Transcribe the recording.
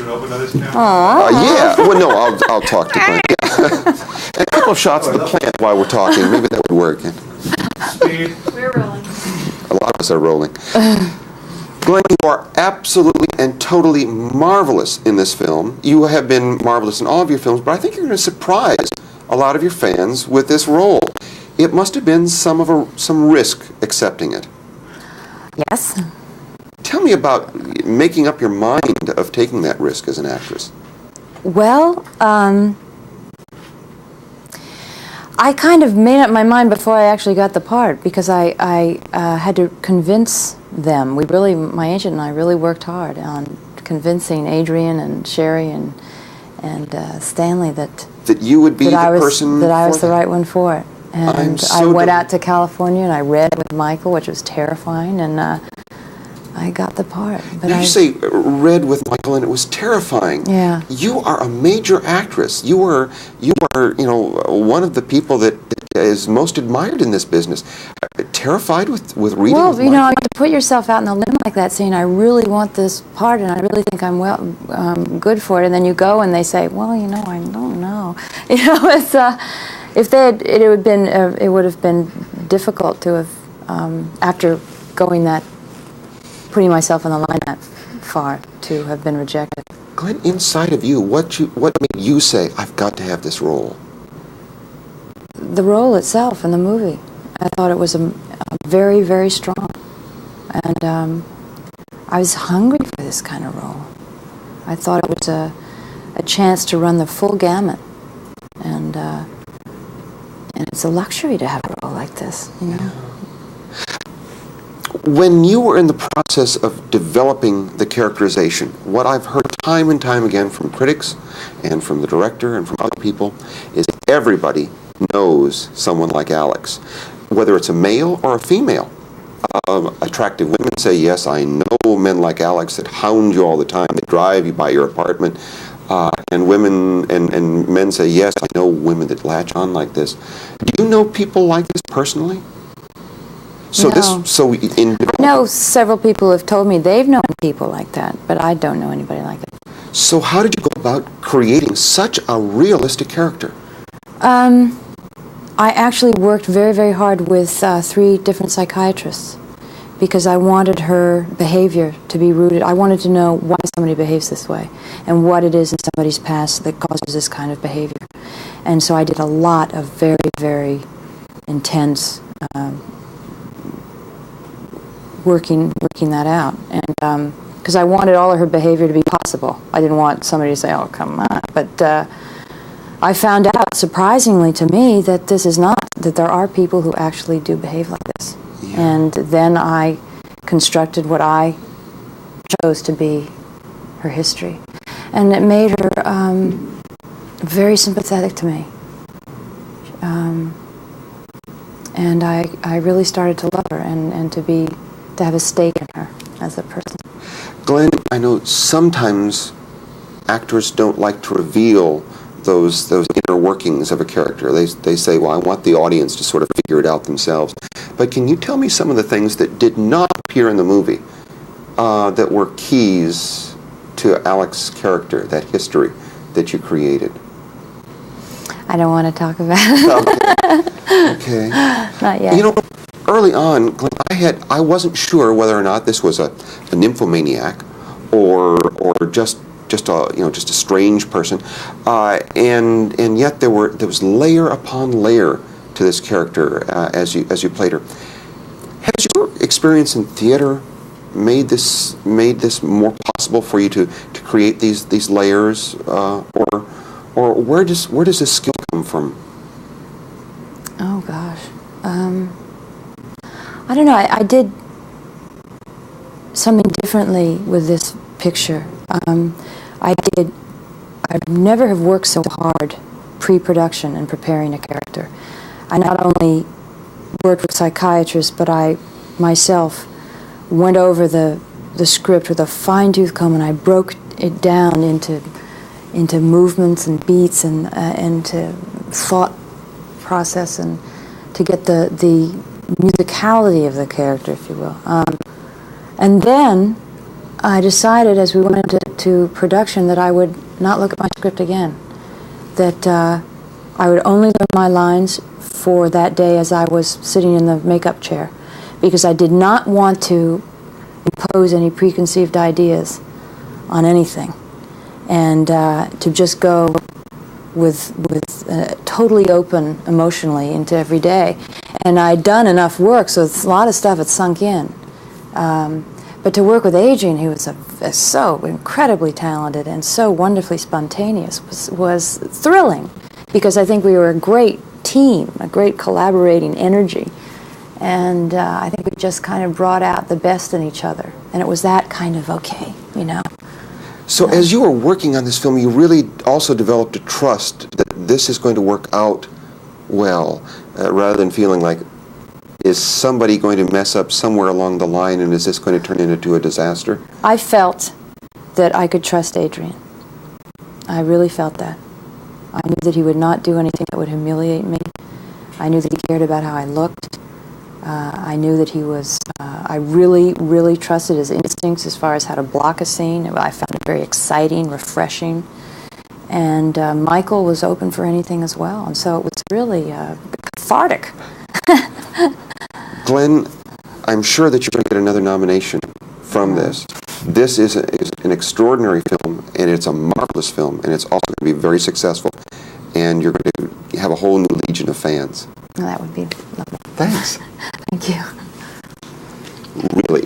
an open to this camera? Yeah. Well, no, I'll talk to Glenn. Yeah. And a couple of shots of the plant while we're talking. Maybe that would work. Speed. We're rolling. A lot of us are rolling. Glenn, you are absolutely and totally marvelous in this film. You have been marvelous in all of your films, but I think you're going to surprise a lot of your fans with this role. It must have been some risk accepting it. Yes. Tell me about making up your mind of taking that risk as an actress. Well, I kind of made up my mind before I actually got the part, because I had to convince them. My agent and I really worked hard on convincing Adrian and Sherry and Stanley that you would be the person that I was the right one for it. And I went out to California and I read with Michael, which was terrifying, and I got the part. But you say read with Michael, and it was terrifying. Yeah. You are a major actress. You are one of the people that is most admired in this business. Terrified with reading. Well, with Michael? I mean, to put yourself out in the limb like that, saying I really want this part and I really think I'm good for it, and then you go and they say, well, I don't know. It's it would have been difficult to have after putting myself in the line that far to have been rejected. Glenn, inside of you, what made you say, I've got to have this role? The role itself in the movie. I thought it was a very, very strong. And I was hungry for this kind of role. I thought it was a chance to run the full gamut. And it's a luxury to have a role like this, When you were in the process of developing the characterization, what I've heard time and time again from critics and from the director and from other people is everybody knows someone like Alex, whether it's a male or a female. Attractive women say, yes, I know men like Alex that hound you all the time, that drive you by your apartment. And women and men say, yes, I know women that latch on like this. Do you know people like this personally? So No. I know several people have told me they've known people like that, but I don't know anybody like that. So how did you go about creating such a realistic character? I actually worked very, very hard with 3 different psychiatrists because I wanted her behavior to be rooted. I wanted to know why somebody behaves this way and what it is in somebody's past that causes this kind of behavior. And so I did a lot of very, very intense working that out, and because I wanted all of her behavior to be possible. I didn't want somebody to say, "Oh, come on." But I found out, surprisingly to me, that that there are people who actually do behave like this. Yeah. And then I constructed what I chose to be her history, and it made her very sympathetic to me. And I really started to love her and to have a stake in her as a person. Glenn, I know sometimes actors don't like to reveal those inner workings of a character. They say, well, I want the audience to sort of figure it out themselves. But can you tell me some of the things that did not appear in the movie that were keys to Alex's character, that history that you created? I don't want to talk about it. Okay. Not yet. Early on, Glenn, I wasn't sure whether or not this was a nymphomaniac or just a strange person, and yet there was layer upon layer to this character as you played her. Has your experience in theater made this more possible for you to create these layers, or where does this skill come from? Oh gosh, I don't know. I did something differently with this picture. I'd never have worked so hard pre-production and preparing a character. I not only worked with psychiatrists, but I myself went over the script with a fine-tooth comb, and I broke it down into movements and beats and to thought process, and to get the musicality of the character, if you will. And then I decided, as we went to production that I would not look at my script again, that I would only learn my lines for that day as I was sitting in the makeup chair, because I did not want to impose any preconceived ideas on anything, and to just go with totally open emotionally into every day. And I'd done enough work, so a lot of stuff had sunk in. But to work with Adrian, who was so incredibly talented and so wonderfully spontaneous, was thrilling, because I think we were a great team, a great collaborating energy. And I think we just kind of brought out the best in each other. And it was that kind of okay, you know. So as you were working on this film, you really also developed a trust that this is going to work out well, rather than feeling like, is somebody going to mess up somewhere along the line, and is this going to turn into a disaster? I felt that I could trust Adrian. I really felt that. I knew that he would not do anything that would humiliate me. I knew that he cared about how I looked. I knew that he was, I really, really trusted his instincts as far as how to block a scene. I found it very exciting, refreshing. And Michael was open for anything as well. And so it was really cathartic. Glenn, I'm sure that you're going to get another nomination from this. This is an extraordinary film, and it's a marvelous film, and it's also going to be very successful. And you're going to have a whole new legion of fans. Well, that would be lovely. Thanks. Thank you. Really,